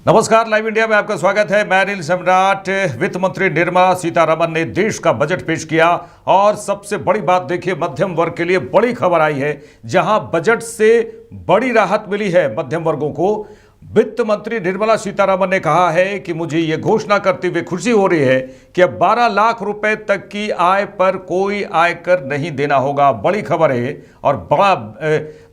नमस्कार, live India में आपका स्वागत है। मैं अनिल सम्राट। वित्त मंत्री निर्मला सीतारमण ने देश का बजट पेश किया और सबसे बड़ी बात देखिए, मध्यम वर्ग के लिए बड़ी खबर आई है। जहां बजट से बड़ी राहत मिली है मध्यम वर्गों को। वित्त मंत्री निर्मला सीतारमण ने कहा है कि मुझे यह घोषणा करते हुए खुशी हो रही है कि अब 12 लाख रुपए तक की आय पर कोई आयकर नहीं देना होगा। बड़ी खबर है और बड़ा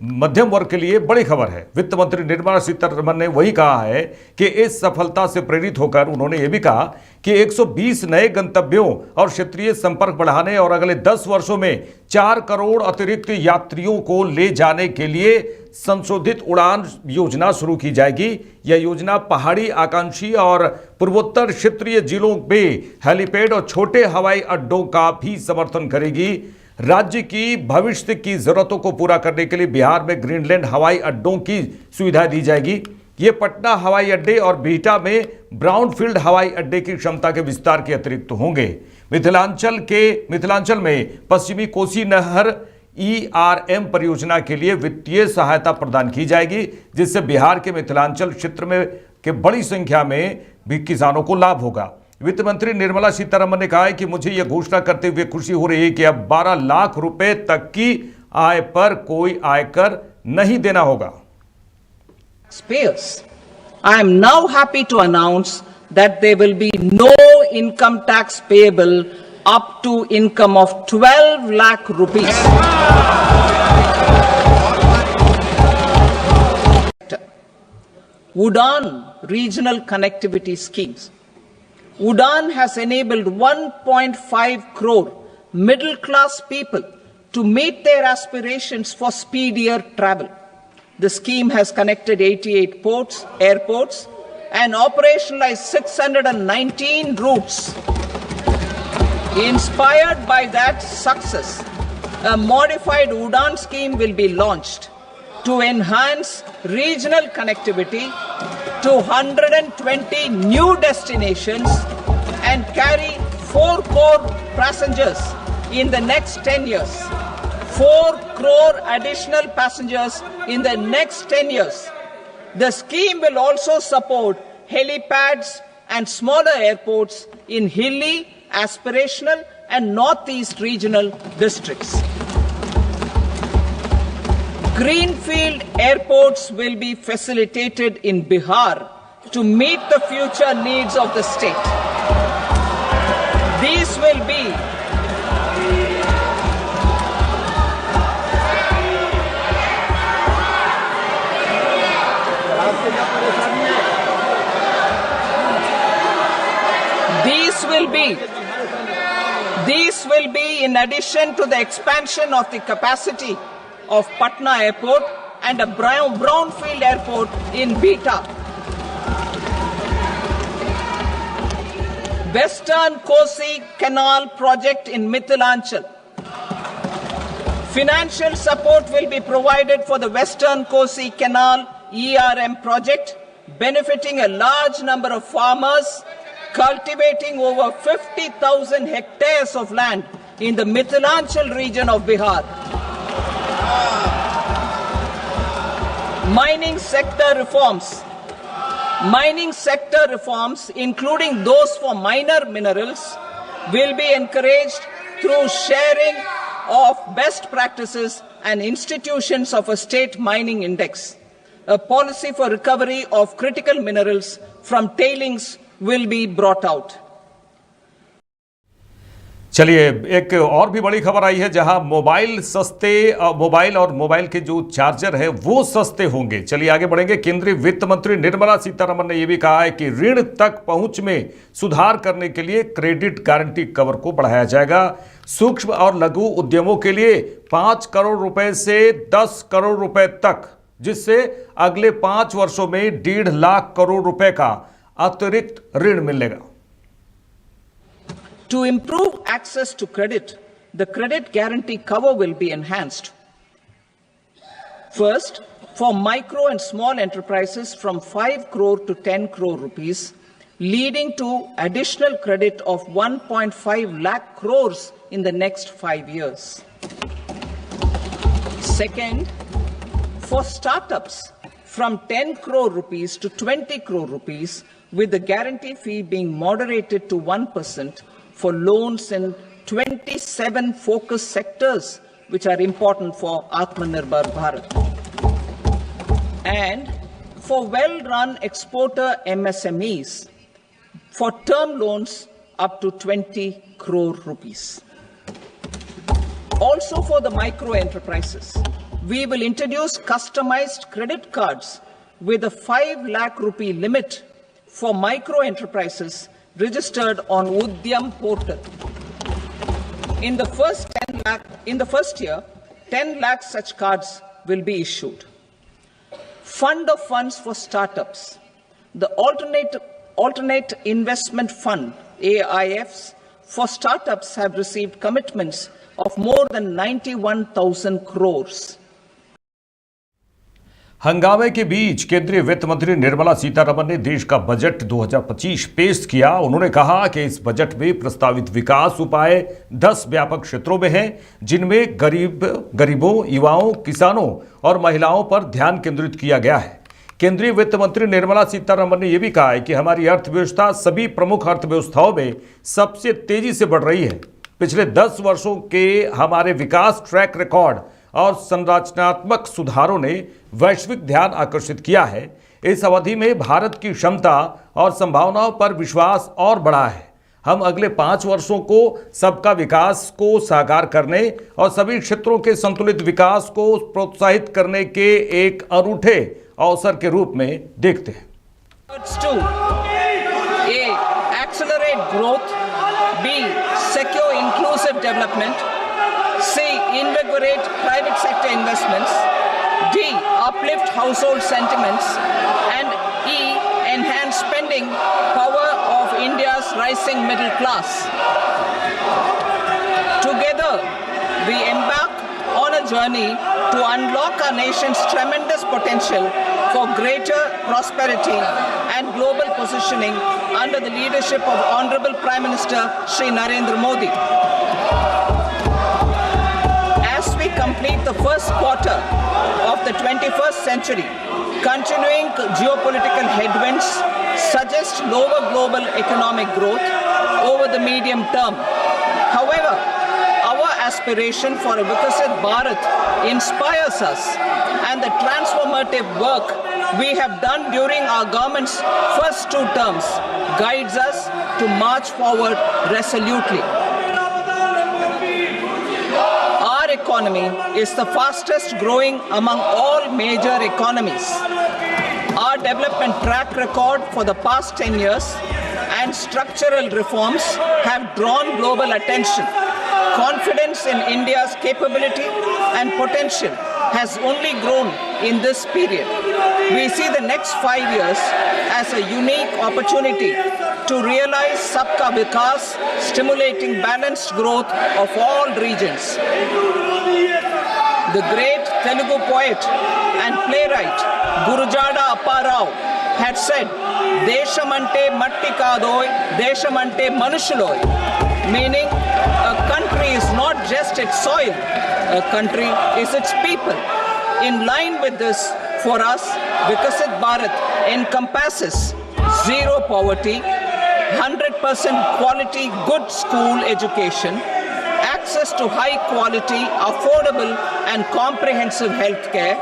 मध्यम वर्ग के लिए बड़ी खबर है। वित्त मंत्री निर्मला सीतारमण ने वही कहा है कि इस सफलता से प्रेरित होकर उन्होंने यह भी कहा कि 120 नए गंतव्यों और क्षेत्रीय संपर्क बढ़ाने और अगले 10 वर्षों में 4 करोड़ अतिरिक्त यात्रियों को ले जाने के लिए संशोधित उड़ान योजना शुरू की जाएगी। यह योजना पहाड़ी, आकांक्षी और पूर्वोत्तर क्षेत्रीय जिलों में हेलीपैड और छोटे हवाई अड्डों का भी समर्थन करेगी। राज्य की भविष्य की जरूरतों को पूरा करने के लिए बिहार में ग्रीनलैंड हवाई अड्डों की सुविधा दी जाएगी। ये पटना हवाई अड्डे और बिहटा में ब्राउनफील्ड हवाई अड्डे की क्षमता के विस्तार के अतिरिक्त होंगे। मिथिलांचल में पश्चिमी कोसी नहर ERM परियोजना के लिए वित्तीय सहायता प्रदान की जाएगी, जिससे बिहार के मिथिलांचल क्षेत्र में के बड़ी संख्या में भी किसानों को लाभ होगा। वित्त मंत्री निर्मला सीतारमण ने कहा है कि मुझे यह घोषणा करते हुए खुशी हो रही है कि अब 12 लाख रुपए तक की आय पर कोई आयकर नहीं देना होगा। I am now happy to announce that there will be no income tax payable up to income of 12 lakh rupees. Udan regional connectivity schemes. Udan has enabled 1.5 crore middle class people to meet their aspirations for speedier travel. The scheme has connected 88 airports and operationalized 619 routes. Inspired by that success, a modified Udan scheme will be launched to enhance regional connectivity to 120 new destinations and carry 4 crore passengers in the next 10 years. 4 crore additional passengers in the next 10 years. The scheme will also support helipads and smaller airports in hilly, aspirational and northeast regional districts. Greenfield airports will be facilitated in Bihar to meet the future needs of the state. These will be These will be in addition to the expansion of the capacity of Patna Airport and a brownfield airport in Biehta. Western Kosi Canal project in Mithilanchal. Financial support will be provided for the Western Kosi Canal ERM project, benefiting a large number of farmers cultivating over 50,000 hectares of land in the Mithilanchal region of Bihar. Mining sector reforms, including those for minor minerals, will be encouraged through sharing of best practices and institutions of a state mining index. A policy for recovery of critical minerals from tailings will be brought out. चलिए, एक और भी बड़ी खबर आई है जहां mobile और mobile के जो चार्जर है वो सस्ते होंगे। चलिए आगे बढ़ेंगे। केंद्रीय वित्त मंत्री निर्मला सीतारमण ने यह भी कहा है कि ऋण तक पहुंच में सुधार करने के लिए क्रेडिट गारंटी कवर को बढ़ाया जाएगा। सूक्ष्म और लघु उद्यमों के लिए 5 करोड़ रुपए से 10 करोड़ रुपए तक, जिससे अगले 5 वर्षों में 1.5 लाख करोड़ रुपए का अतिरिक्त ऋण मिलेगा। To improve access to credit, the credit guarantee cover will be enhanced. First, for micro and small enterprises from 5 crore to 10 crore rupees, leading to additional credit of 1.5 lakh crores in the next 5 years. Second, for startups from 10 crore rupees to 20 crore rupees, with the guarantee fee being moderated to 1% for loans in 27 focus sectors which are important for Atmanirbhar Bharat. And for well-run exporter MSMEs, for term loans up to 20 crore rupees. Also for the micro enterprises, we will introduce customized credit cards with a 5 lakh rupee limit for micro enterprises registered on Udyam portal. In the first year, 10 lakh such cards will be issued. Fund of funds for startups. The alternate investment fund, AIFs, for startups have received commitments of more than 91,000 crores. हंगामे के बीच केंद्रीय वित्त मंत्री निर्मला सीतारमण ने देश का budget 2025 पेश किया। उन्होंने कहा कि इस बजट में प्रस्तावित विकास उपाय 10 व्यापक क्षेत्रों में हैं, जिनमें गरीबों, युवाओं, किसानों और महिलाओं पर ध्यान केंद्रित किया गया है। केंद्रीय वित्त मंत्री निर्मला सीतारमण ने यह भी कहा है कि हमारी अर्थव्यवस्था सभी प्रमुख अर्थव्यवस्थाओं में सबसे तेजी से बढ़ रही है। पिछले 10 वर्षों के हमारे विकास ट्रैक रिकॉर्ड और संरचनात्मक सुधारों ने वैश्विक ध्यान आकर्षित किया है। इस अवधि में भारत की क्षमता और संभावनाओं पर विश्वास और बढ़ा है। हम अगले 5 वर्षों को सबका विकास को साकार करने और सभी क्षेत्रों के संतुलित विकास को प्रोत्साहित करने के एक अनूठे अवसर के रूप में देखते हैं। Accelerate growth. B. Secure inclusive development. C. Invigorate private sector investments. D. Uplift household sentiments. And E. Enhance spending power of India's rising middle class. Together, we embark on a journey to unlock our nation's tremendous potential for greater prosperity and global positioning under the leadership of Honorable Prime Minister Shri Narendra Modi. As we complete the first quarter of the 21st century, continuing geopolitical headwinds suggest lower global economic growth over the medium term. However, our aspiration for a Vikasit Bharat inspires us, and the transformative work we have done during our government's first 2 terms guides us to march forward resolutely. Our economy is the fastest growing among all major economies. Our development track record for the past 10 years and structural reforms have drawn global attention. Confidence in India's capability and potential has only grown in this period. We see the next 5 years as a unique opportunity to realize Sabka Vikas, stimulating balanced growth of all regions. The great Telugu poet and playwright Gurujada Apparao had said, "Deshamante matti kadoy, deshamante manushuloy," meaning a country is not just its soil, a country is its people. In line with this, for us, Vikasit Bharat encompasses zero poverty, 100% quality good school education, access to high quality, affordable and comprehensive health care,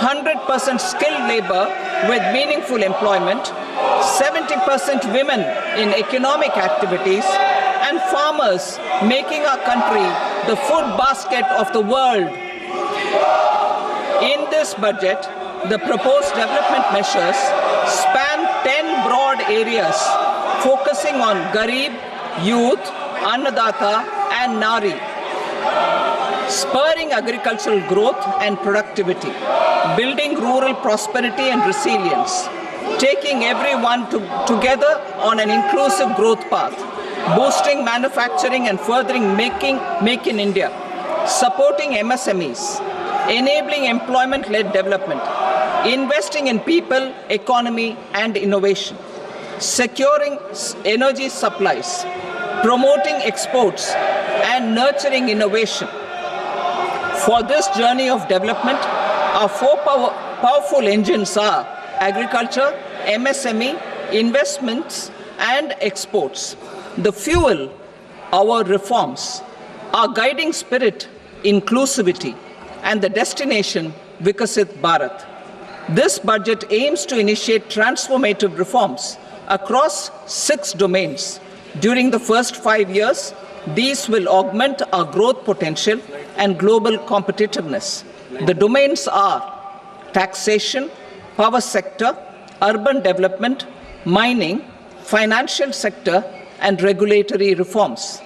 100% skilled labor with meaningful employment, 70% women in economic activities, and farmers making our country the food basket of the world. In this budget, the proposed development measures span 10 broad areas focusing on Garib, youth, Annadata and Nari, spurring agricultural growth and productivity, building rural prosperity and resilience, taking everyone together on an inclusive growth path, boosting manufacturing and furthering Make in India, supporting MSMEs, enabling employment-led development, investing in people, economy and innovation, securing energy supplies, promoting exports and nurturing innovation. For this journey of development, our powerful engines are agriculture, MSME, investments, and exports. The fuel, our reforms, our guiding spirit, inclusivity, and the destination, Vikasit Bharat. This budget aims to initiate transformative reforms across 6 domains. During the first 5 years, these will augment our growth potential and global competitiveness. The domains are taxation, power sector, urban development, mining, financial sector, and regulatory reforms.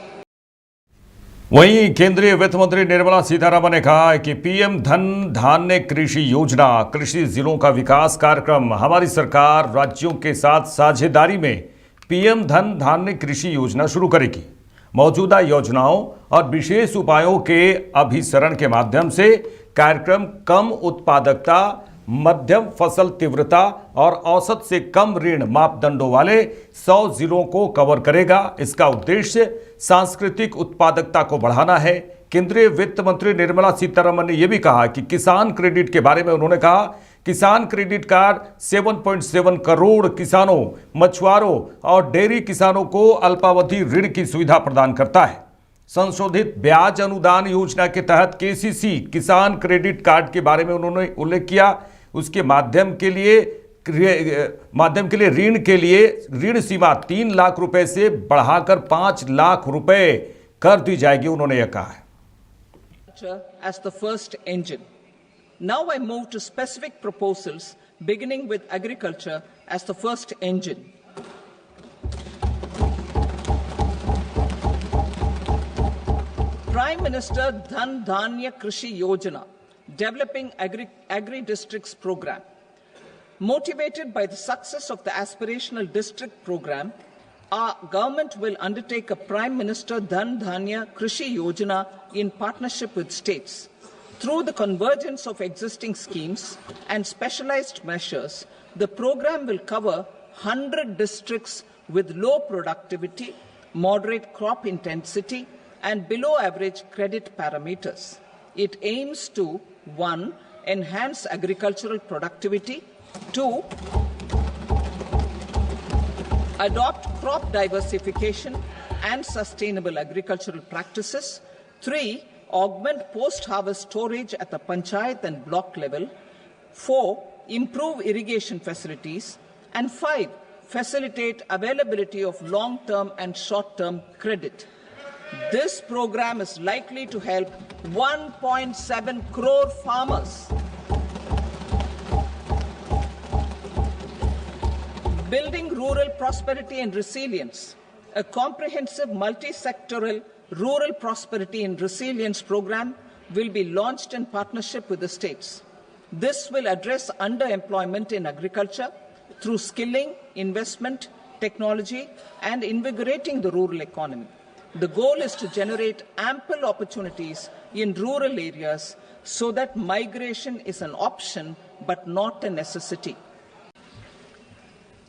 वहीं केंद्रीय वित्त मंत्री निर्मला सीतारमण ने कहा है कि PM धन धान्य कृषि योजना कृषि जिलों का विकास कार्यक्रम हमारी सरकार राज्यों के साथ साझेदारी में पीएम धन धान्य कृषि योजना शुरू करेगी। मौजूदा योजनाओं और विशेष उपायों के अभिसरण के माध्यम से कार्यक्रम कम उत्पादकता, मध्यम फसल तीव्रता और औसत से कम ऋण मापदंडों वाले 100 जिलों को कवर करेगा। इसका उद्देश्य सांस्कृतिक उत्पादकता को बढ़ाना है। केंद्रीय वित्त मंत्री निर्मला सीतारमण ने यह भी कहा कि किसान क्रेडिट के बारे में उन्होंने कहा, किसान क्रेडिट कार्ड 7.7 करोड़ किसानों, मछुआरों और डेयरी किसानों को अल्पावधि ऋण की सुविधा प्रदान करता है। संशोधित ब्याज अनुदान योजना के तहत केसीसी किसान क्रेडिट कार्ड के बारे में उन्होंने उल्लेख किया। उसके माध्यम के लिए ऋण के लिए ऋण सीमा 3 लाख रुपए से बढ़ाकर 5 लाख रुपए कर दी जाएगी, उन्होंने यह कहा है। As the first engine. Now I move to specific proposals, beginning with agriculture as the first engine. Prime Minister Dhan Dhanya Krishi Yojana, developing agri-districts program. Motivated by the success of the aspirational district program, our government will undertake a Prime Minister Dhan Dhanya Krishi Yojana in partnership with states. Through the convergence of existing schemes and specialized measures, the program will cover 100 districts with low productivity, moderate crop intensity, and below average credit parameters. It aims to 1. Enhance agricultural productivity, 2. Adopt crop diversification and sustainable agricultural practices, 3. Augment post-harvest storage at the panchayat and block level, 4. Improve irrigation facilities, and 5. Facilitate availability of long-term and short-term credit. This program is likely to help 1.7 crore farmers. Building rural prosperity and resilience. A comprehensive multi-sectoral rural prosperity and resilience program will be launched in partnership with the states. This will address underemployment in agriculture through skilling, investment, technology, and invigorating the rural economy. The goal is to generate ample opportunities in rural areas so that migration is an option but not a necessity.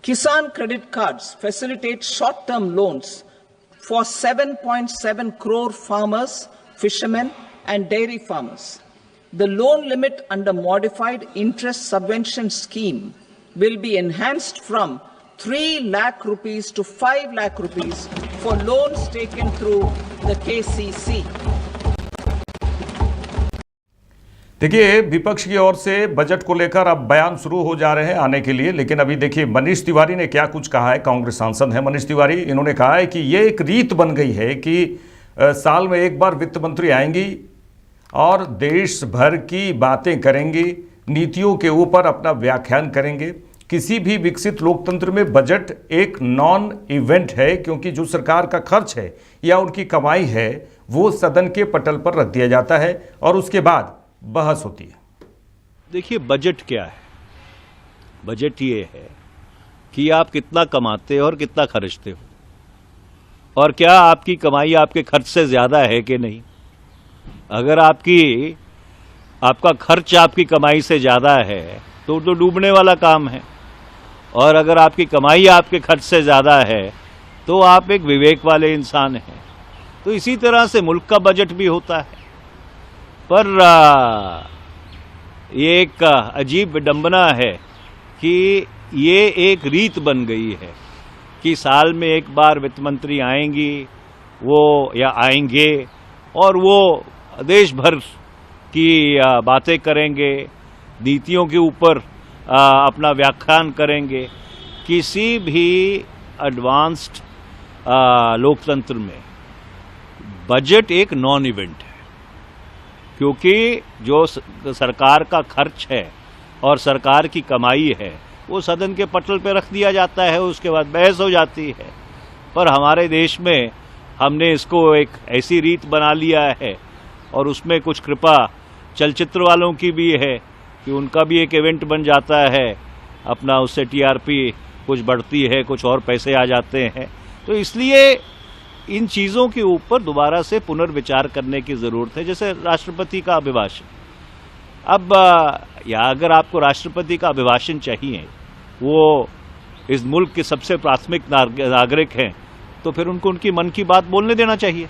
Kisan credit cards facilitate short-term loans for 7.7 crore farmers, fishermen, and dairy farmers. The loan limit under modified interest subvention scheme will be enhanced from 3 lakh rupees to 5 lakh rupees for loans taken through the KCC. देखिए, विपक्ष की ओर से budget को लेकर अब बयान शुरू हो जा रहे हैं आने के लिए, लेकिन अभी देखिए मनीष तिवारी ने क्या कुछ कहा है। कांग्रेस सांसद हैं मनीष तिवारी, इन्होंने कहा है कि ये एक रीत बन गई है कि साल में एक बार वित्त मंत्री आएंगी और देश भर की बातें करेंगी, नीतियों के ऊपर अपना व्याख्यान करेंगे। किसी भी विकसित लोकतंत्र में बजट एक नॉन इवेंट है, क्योंकि जो सरकार का खर्च है या उनकी कमाई है वो सदन के पटल पर रख दिया जाता है और उसके बाद बहस होती है। देखिए, बजट क्या है? बजट ये है कि आप कितना कमाते हो और कितना खर्चते हो, और क्या आपकी कमाई आपके खर्च से ज्यादा है कि नहीं। अगर आपका खर्च आपकी कमाई से ज्यादा है तो डूबने वाला काम है, और अगर आपकी कमाई आपके खर्च से ज्यादा है तो आप एक विवेक वाले इंसान हैं। तो इसी तरह से मुल्क का बजट भी होता है। पर ये एक अजीब विडंबना है कि ये एक रीत बन गई है कि साल में एक बार वित्त मंत्री आएंगी वो या आएंगे और वो देश भर की बातें करेंगे, नीतियों के ऊपर अपना व्याख्यान करेंगे। किसी भी एडवांस्ड लोकतंत्र में बजट एक नॉन इवेंट है, क्योंकि जो सरकार का खर्च है और सरकार की कमाई है वो सदन के पटल पे रख दिया जाता है, उसके बाद बहस हो जाती है। पर हमारे देश में हमने इसको एक ऐसी रीत बना लिया है और उसमें कुछ कृपा चलचित्र वालों की भी है कि उनका भी एक इवेंट बन जाता है, अपना उससे टीआरपी कुछ बढ़ती है, कुछ और पैसे आ जाते हैं। तो इसलिए इन चीज़ों के ऊपर दोबारा से पुनर्विचार करने की ज़रूरत है। जैसे राष्ट्रपति का अभिभाषण, अब या अगर आपको राष्ट्रपति का अभिभाषण चाहिए, वो इस मुल्क के सबसे प्राथमिक नागरिक हैं, तो फिर उनको उनकी मन की बात बोलने देना चाहिए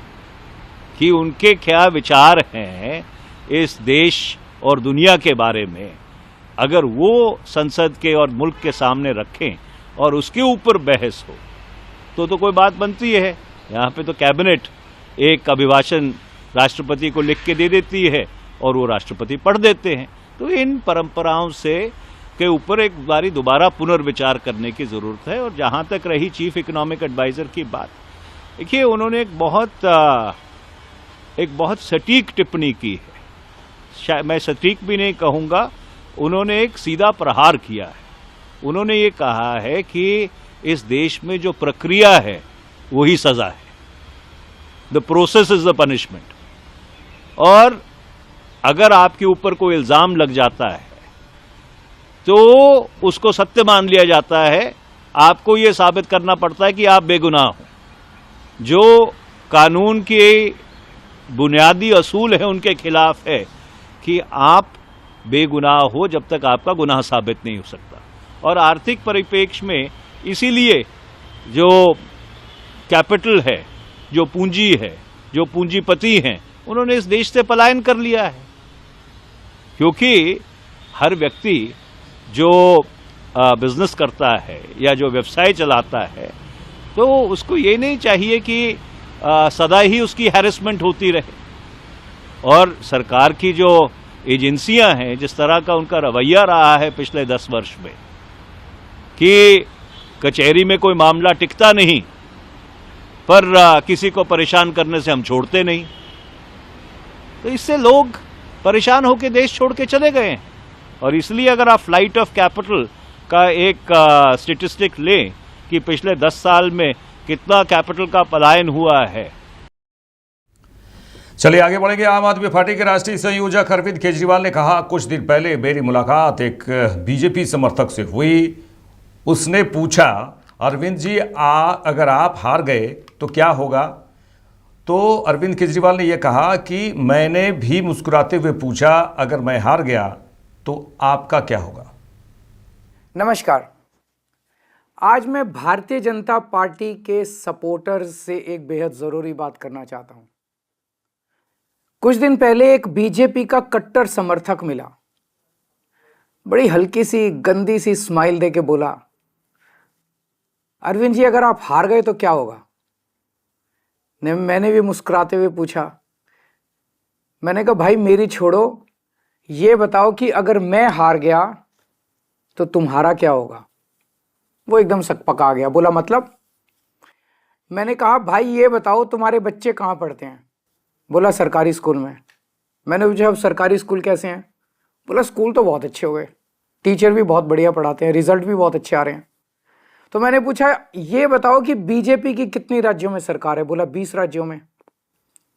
कि उनके क्या विचार हैं इस देश और दुनिया के बारे में। अगर वो संसद के और मुल्क के सामने रखें और उसके ऊपर बहस हो तो कोई बात बनती है। यहाँ पे तो कैबिनेट एक अभिभाषण राष्ट्रपति को लिख के दे देती है और वो राष्ट्रपति पढ़ देते हैं। तो इन परंपराओं से के ऊपर एक बारी दोबारा पुनर्विचार करने की ज़रूरत है। और जहाँ तक रही चीफ इकोनॉमिक एडवाइज़र की बात, देखिए उन्होंने एक बहुत सटीक टिप्पणी की है। शायद मैं सटीक भी नहीं कहूँगा, उन्होंने एक सीधा प्रहार किया है। उन्होंने ये कहा है कि इस देश में जो प्रक्रिया है वही सज़ा है, the process is the punishment. और अगर आपके ऊपर कोई इल्ज़ाम लग जाता है तो उसको सत्य मान लिया जाता है, आपको ये साबित करना पड़ता है कि आप बेगुनाह हो। जो कानून के बुनियादी असूल है उनके खिलाफ है कि आप बेगुनाह हो जब तक आपका गुनाह साबित नहीं हो सकता। और आर्थिक परिप्रेक्ष्य में इसीलिए जो कैपिटल है, जो पूंजी है, जो पूंजीपति हैं, उन्होंने इस देश से पलायन कर लिया है। क्योंकि हर व्यक्ति जो बिजनेस करता है या जो व्यवसाय चलाता है तो उसको ये नहीं चाहिए कि सदा ही उसकी हैरेसमेंट होती रहे। और सरकार की जो एजेंसियां हैं, जिस तरह का उनका रवैया रहा है पिछले 10 वर्ष में कि कचहरी में कोई मामला टिकता नहीं पर किसी को परेशान करने से हम छोड़ते नहीं, तो इससे लोग परेशान होकर देश छोड़ के चले गए हैं। और इसलिए अगर आप फ्लाइट ऑफ कैपिटल का एक स्टेटिस्टिक लें कि पिछले 10 साल में कितना कैपिटल का पलायन हुआ है। चलिए आगे बढ़ेंगे। आम आदमी पार्टी के राष्ट्रीय संयोजक अरविंद केजरीवाल ने कहा, कुछ दिन पहले मेरी मुलाकात एक बीजेपी समर्थक से हुई। उसने पूछा, अरविंद जी अगर आप हार गए तो क्या होगा? तो अरविंद केजरीवाल ने यह कहा कि मैंने भी मुस्कुराते हुए पूछा, अगर मैं हार गया तो आपका क्या होगा? नमस्कार। आज मैं भारतीय जनता पार्टी के सपोर्टर्स से एक बेहद ज़रूरी बात करना चाहता हूं। कुछ दिन पहले एक बीजेपी का कट्टर समर्थक मिला, बड़ी हल्की सी गंदी सी स्माइल देके बोला, अरविंद जी अगर आप हार गए तो क्या होगा? मैंने भी मुस्कुराते हुए पूछा। मैंने कहा भाई मेरी छोड़ो, ये बताओ कि अगर मैं हार गया तो तुम्हारा क्या होगा? वो एकदम सकपका गया, बोला मतलब? मैंने कहा भाई ये बताओ तुम्हारे बच्चे कहाँ पढ़ते हैं? बोला सरकारी स्कूल में। मैंने पूछा अब सरकारी स्कूल कैसे हैं? बोला स्कूल तो बहुत अच्छे हो गए, टीचर भी बहुत बढ़िया पढ़ाते हैं, रिजल्ट भी बहुत अच्छे आ रहे हैं। तो मैंने पूछा ये बताओ कि बीजेपी की कितनी राज्यों में सरकार है? बोला 20 राज्यों में।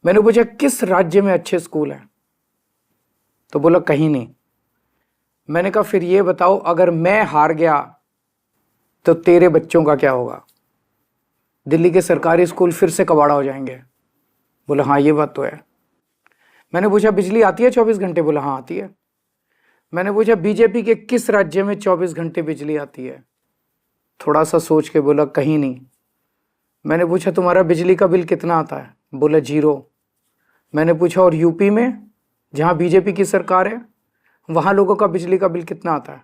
मैंने पूछा किस राज्य में अच्छे स्कूल हैं? तो बोला कहीं नहीं। मैंने कहा फिर ये बताओ अगर मैं हार गया तो तेरे बच्चों का क्या होगा? दिल्ली के सरकारी स्कूल फिर से कबाड़ा हो जाएंगे। बोला हाँ ये बात तो है। मैंने पूछा बिजली आती है 24 घंटे? बोला हाँ आती है। मैंने पूछा बीजेपी के किस राज्य में 24 घंटे बिजली आती है? थोड़ा सा सोच के बोला कहीं नहीं। मैंने पूछा तुम्हारा बिजली का बिल कितना आता है? बोला 0। मैंने पूछा और यूपी में जहाँ बीजेपी की सरकार है वहाँ लोगों का बिजली का बिल कितना आता है?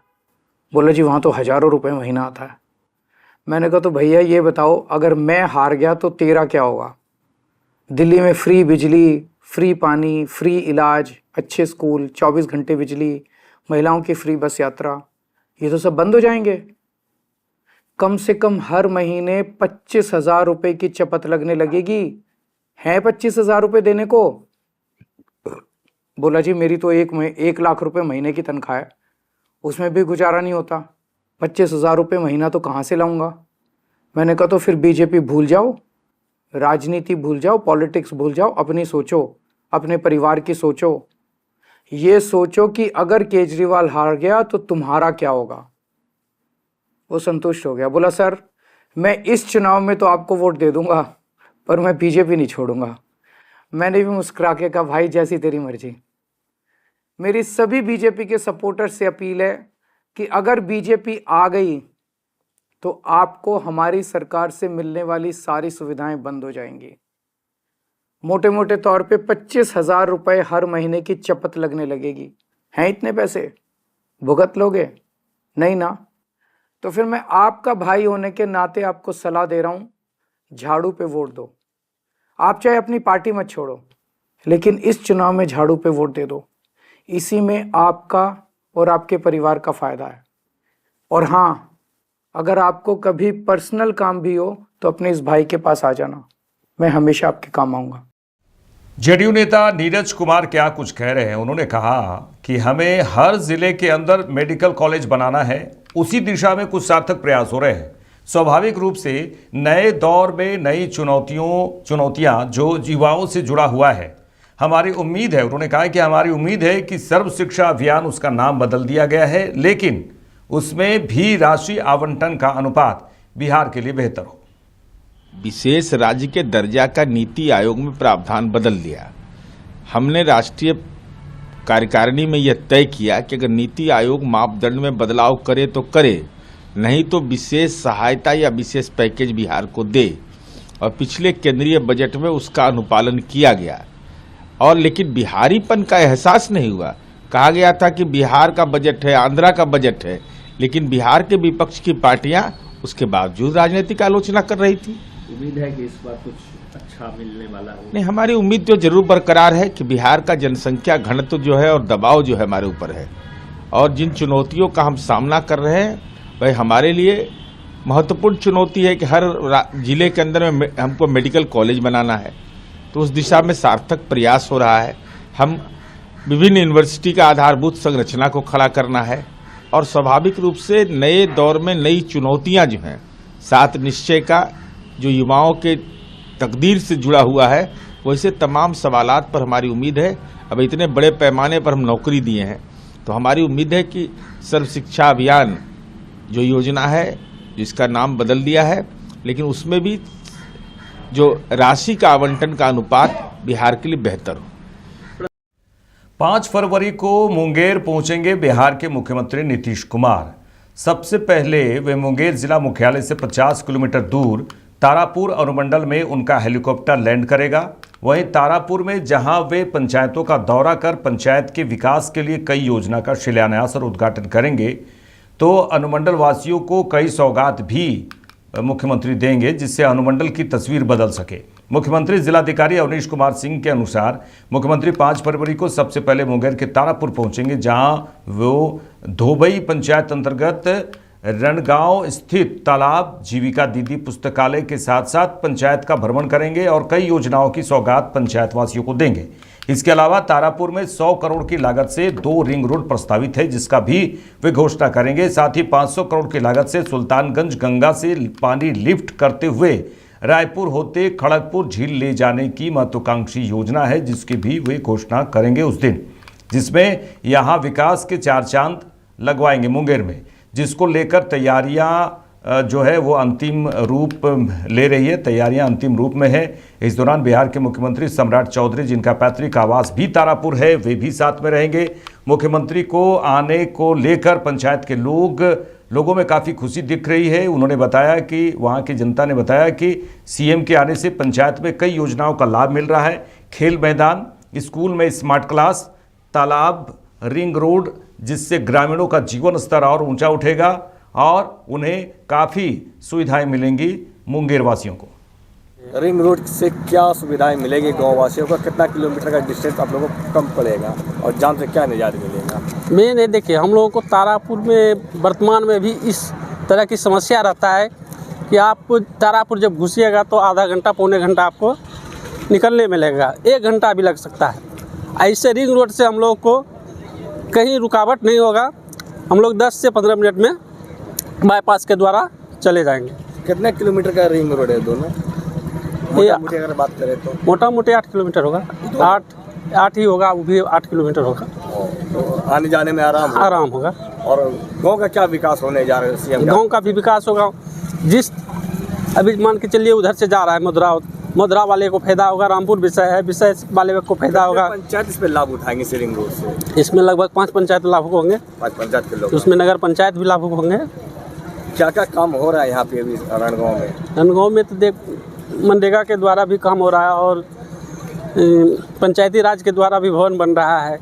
बोला जी वहाँ तो हज़ारों रुपए महीना आता है। मैंने कहा तो भैया ये बताओ, अगर मैं हार गया तो तेरा क्या होगा? दिल्ली में फ्री बिजली, फ्री पानी, फ्री इलाज, अच्छे स्कूल, 24 घंटे बिजली, महिलाओं की फ्री बस यात्रा, ये तो सब बंद हो जाएंगे। कम से कम हर महीने 25,000 रुपये की चपत लगने लगेगी। है 25,000 रुपये देने को? बोला जी मेरी तो 1 लाख रुपए महीने की तनख्वाह है, उसमें भी गुजारा नहीं होता, 25,000 रुपये महीना तो कहाँ से लाऊंगा? मैंने कहा तो फिर बीजेपी भूल जाओ, राजनीति भूल जाओ, पॉलिटिक्स भूल जाओ, अपनी सोचो, अपने परिवार की सोचो। ये सोचो कि अगर केजरीवाल हार गया तो तुम्हारा क्या होगा? वो संतुष्ट हो गया, बोला सर मैं इस चुनाव में तो आपको वोट दे दूंगा, पर मैं बीजेपी नहीं छोड़ूंगा। मैंने भी मुस्कुरा के कहा भाई जैसी तेरी मर्जी। मेरी सभी बीजेपी के सपोर्टर्स से अपील है कि अगर बीजेपी आ गई तो आपको हमारी सरकार से मिलने वाली सारी सुविधाएं बंद हो जाएंगी। मोटे मोटे तौर पे 25,000 रुपये हर महीने की चपत लगने लगेगी। हैं इतने पैसे? भुगत लोगे? नहीं ना। तो फिर मैं आपका भाई होने के नाते आपको सलाह दे रहा हूं, झाड़ू पे वोट दो। आप चाहे अपनी पार्टी मत छोड़ो, लेकिन इस चुनाव में झाड़ू पे वोट दे दो। इसी में आपका और आपके परिवार का फायदा है। और हाँ, अगर आपको कभी पर्सनल काम भी हो तो अपने इस भाई के पास आ जाना, मैं हमेशा आपके काम आऊंगा। जेडीयू नेता नीरज कुमार क्या कुछ कह रहे हैं। उन्होंने कहा कि हमें हर जिले के अंदर मेडिकल कॉलेज बनाना है, उसी दिशा में कुछ सार्थक प्रयास हो रहे हैं। स्वाभाविक रूप से नए दौर में नई चुनौतियां जो युवाओं से जुड़ा हुआ है, हमारी उम्मीद है, उन्होंने कहा कि हमारी उम्मीद है कि सर्व शिक्षा अभियान, उसका नाम बदल दिया गया है, लेकिन उसमें भी राशि आवंटन का अनुपात बिहार के लिए बेहतर हो। विशेष राज्य के दर्जा का नीति आयोग में प्रावधान बदल दिया। हमने राष्ट्रीय कार्यकारिणी में यह तय किया कि अगर नीति आयोग मापदंड में बदलाव करे तो करे, नहीं तो विशेष सहायता या विशेष पैकेज बिहार को दे। और पिछले केंद्रीय बजट में उसका अनुपालन किया गया, और लेकिन बिहारीपन का एहसास नहीं हुआ। कहा गया था कि बिहार का बजट है, आंध्रा का बजट है, लेकिन बिहार के विपक्ष की पार्टियां उसके बावजूद राजनीतिक आलोचना कर रही थी। उम्मीद है कि इस बार कुछ अच्छा मिलने वाला हो। नहीं, हमारी उम्मीद तो जरूर बरकरार है कि बिहार का जनसंख्या घनत्व जो है और दबाव जो है हमारे ऊपर है, और जिन चुनौतियों का हम सामना कर रहे हैं वह हमारे लिए महत्वपूर्ण चुनौती है कि हर जिले के अंदर में हमको मेडिकल कॉलेज बनाना है। तो उस दिशा में सार्थक प्रयास हो रहा है। हम विभिन्न यूनिवर्सिटी का आधारभूत संरचना को खड़ा करना है, और स्वाभाविक रूप से नए दौर में नई चुनौतियां जो हैं, सात निश्चय का जो युवाओं के तकदीर से जुड़ा हुआ है, वैसे तमाम सवालात पर हमारी उम्मीद है। अब इतने बड़े पैमाने पर हम नौकरी दिए हैं, तो हमारी उम्मीद है कि सर्व शिक्षा अभियान जो योजना है, जिसका नाम बदल दिया है, लेकिन उसमें भी जो राशि का आवंटन का अनुपात बिहार के लिए बेहतर हो। 5 फरवरी को मुंगेर पहुंचेंगे बिहार के मुख्यमंत्री नीतीश कुमार। सबसे पहले वे मुंगेर जिला मुख्यालय से 50 किलोमीटर दूर तारापुर अनुमंडल में उनका हेलीकॉप्टर लैंड करेगा। वहीं तारापुर में जहां वे पंचायतों का दौरा कर पंचायत के विकास के लिए कई योजना का शिलान्यास और उद्घाटन करेंगे, तो अनुमंडल वासियों को कई सौगात भी मुख्यमंत्री देंगे, जिससे अनुमंडल की तस्वीर बदल सके। मुख्यमंत्री जिलाधिकारी अवनीश कुमार सिंह के अनुसार मुख्यमंत्री 5 फरवरी को सबसे पहले मुंगेर के तारापुर पहुंचेंगे, जहां वो धोबई पंचायत अंतर्गत रणगांव स्थित तालाब, जीविका दीदी पुस्तकालय के साथ साथ पंचायत का भ्रमण करेंगे और कई योजनाओं की सौगात पंचायत वासियों को देंगे। इसके अलावा तारापुर में 100 करोड़ की लागत से 2 रिंग रोड प्रस्तावित है, जिसका भी वे घोषणा करेंगे। साथ ही 500 करोड़ की लागत से सुल्तानगंज गंगा से पानी लिफ्ट करते हुए रायपुर होते खड़गपुर झील ले जाने की महत्वाकांक्षी योजना है, जिसकी भी वे घोषणा करेंगे उस दिन, जिसमें यहाँ विकास के 4 चांद लगवाएंगे मुंगेर में, जिसको लेकर तैयारियां जो है वो अंतिम रूप ले रही है, तैयारियां अंतिम रूप में है। इस दौरान बिहार के मुख्यमंत्री सम्राट चौधरी, जिनका पैतृक आवास भी तारापुर है, वे भी साथ में रहेंगे। मुख्यमंत्री को आने को लेकर पंचायत के लोगों में काफ़ी खुशी दिख रही है। उन्होंने बताया कि वहाँ की जनता ने बताया कि सीएम के आने से पंचायत में कई योजनाओं का लाभ मिल रहा है। खेल मैदान, स्कूल में स्मार्ट क्लास, तालाब, रिंग रोड जिससे ग्रामीणों का जीवन स्तर और ऊंचा उठेगा और उन्हें काफ़ी सुविधाएं मिलेंगी मुंगेर वासियों को। रिंग रोड से क्या सुविधाएं मिलेगी गाँव वासियों को, कितना किलोमीटर का डिस्टेंस आप लोगों को कम पड़ेगा और जाम से क्या निजात मिलेगा? मेन है, देखिए हम लोगों को तारापुर में वर्तमान में भी इस तरह की समस्या रहता है कि आप तारापुर जब घुसिएगा तो आधा घंटा पौने घंटा आपको निकलने में लगेगा, 1 घंटा भी लग सकता है। ऐसे रिंग रोड से हम लोग को कहीं रुकावट नहीं होगा, हम लोग 10 से 15 मिनट में बाईपास के द्वारा चले जाएंगे। कितने किलोमीटर का रिंग रोड है दोनों? मोटी अगर बात करें तो मोटा मोटी 8 किलोमीटर होगा, 8 ही होगा, वो भी 8 किलोमीटर होगा। तो आने जाने में आराम होगा। और गांव का क्या विकास होने जा रहा है? सीएम गांव का भी विकास होगा। जिस अभी मान के चलिए उधर से जा रहा है मधुरा वाले को फायदा होगा, रामपुर विषय वाले को फायदा होगा। पंचायत इस पे लाभ उठाएंगे इस रिंग रोड से? इसमें लगभग 5 पंचायत लाभुक होंगे। 5 पंचायत के लोग, उसमें नगर पंचायत भी लाभुक होंगे। क्या क्या काम हो रहा है यहाँ पे अभी रणगांव में? रणगांव में तो देख मनरेगा के द्वारा भी काम हो रहा है और पंचायती राज के द्वारा भी भवन बन रहा है।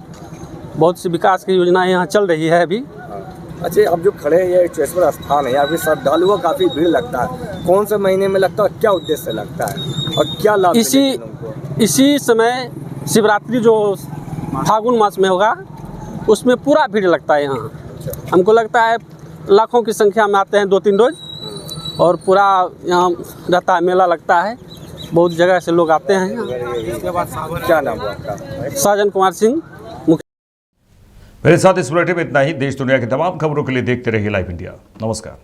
बहुत सी विकास की योजनाएं यहाँ चल रही है अभी। अच्छा, अब जो खड़े हैं ये चेश्वर स्थान है, यहाँ पे श्रद्धालुओं का काफ़ी भीड़ लगता है। कौन से महीने में लगता है, क्या उद्देश्य से लगता है और क्या लाभ? इसी समय शिवरात्रि जो फागुन मास में होगा उसमें पूरा भीड़ लगता है यहाँ। हमको लगता है लाखों की संख्या में आते हैं 2-3 रोज और पूरा यहाँ रहता है, मेला लगता है, बहुत जगह से लोग आते हैं यहाँ। क्या नाम है आपका? साजन कुमार सिंह। मेरे साथ इस बुलेटिन में इतना ही। देश दुनिया की तमाम खबरों के लिए देखते रहिए लाइव इंडिया। नमस्कार।